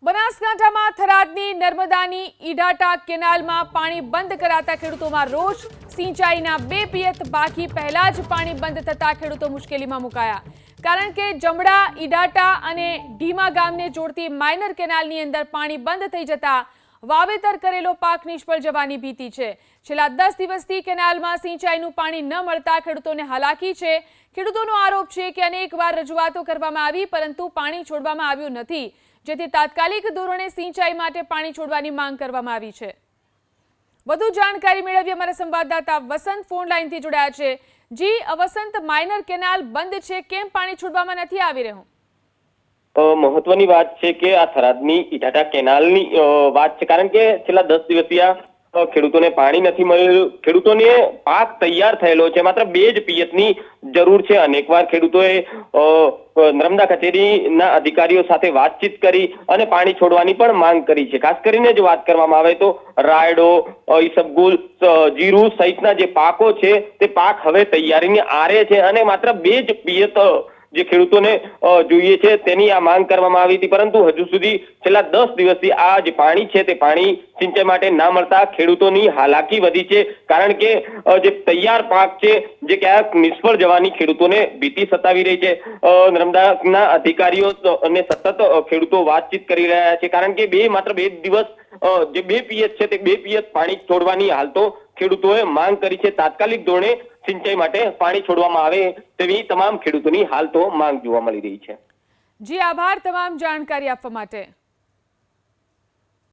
બનાસકાંઠામાં થરાદની નર્મદાની ઈડાટા કેનાલમાં પાણી બંધ કરાતા ખેડૂતોમાં રોષ। સિંચાઈના 2 પિયત બાકી પહેલા જ પાણી બંધ થતા ખેડૂતો મુશ્કેલીમાં મુકાયા, કારણ કે જમડા, ઈડાટા અને ઢીમા ગામને જોડતી માઇનર કેનાલની અંદર પાણી બંધ થઈ જતા વાવેતર કરેલો પાક નિષ્ફળ જવાની ભીતિ છે। છેલ્લા 10 દિવસથી કેનાલમાં સિંચાઈનું પાણી ન મળતા ખેડૂતોને હાલાકી છે। ખેડૂતોનો આરોપ છે કે અનેકવાર રજૂઆતો કરવામાં આવી પરંતુ પાણી છોડવામાં આવ્યું નથી, જેથી તાત્કાલિક ધોરણે સિંચાઈ માટે પાણી છોડવાની માંગ કરવામાં આવી છે। વધુ જાણકારી મેળવી અમારા સંવાદદાતા વસંત ફોન લાઈનથી જોડાયા છે। જી વસંત, માઇનર કેનાલ બંધ છે, કેમ પાણી છોડવામાં નથી આવી રહ્યું? મહત્વની વાત છે કે આ થરાદની ઈટાટા કેનાલની વાત છે, કારણ કે છેલ્લા 10 દિવસથી આ ખેડૂતોને પાણી નથી મળ્યું। ખેડૂતોને પાક તૈયાર થયેલો છે, માત્ર 2 જ પિયતની જરૂર છે। અનેકવાર ખેડૂતોએ નર્મદા કચેરીના અધિકારીઓ સાથે વાતચીત કરી અને પાણી છોડવાની પણ માંગ કરી છે। ખાસ કરીને જો વાત કરવામાં આવે તો રાયડો, ઈસબગુલ, જીરું સહિતના જે પાકો છે તે પાક હવે તૈયારીની આરે છે અને માત્ર 2 જ પિયત જે ખેડૂતોને જોઈએ છે તેની આ માંગ કરવામાં આવી હતી, પરંતુ હજુ સુધી છેલ્લા 10 દિવસથી આ જે પાણી છે તે પાણી સિંચાઈ માટે ના મળતા ખેડૂતોની હાલાકી વધી છે। કારણ કે જે તૈયાર પાક છે જે ક્યાંક નિષ્ફળ જવાની ખેડૂતોને ભીતિ સતાવી રહી છે। નર્મદાના અધિકારીઓ અને સતત ખેડૂતો વાતચીત કરી રહ્યા છે, કારણ કે માત્ર 2 દિવસ જે 2 પિયત છે તે 2 પિયત પાણી છોડવાની હાલ તો ખેડૂતોએ માંગ કરી છે। તાત્કાલિક ધોરણે સિંચાઈ માટે પાણી છોડવામાં આવે તેવી તમામ ખેડૂતોની હાલ તો માંગ જોવા મળી રહી છે। જી આભાર તમામ જાણકારી આપવા માટે।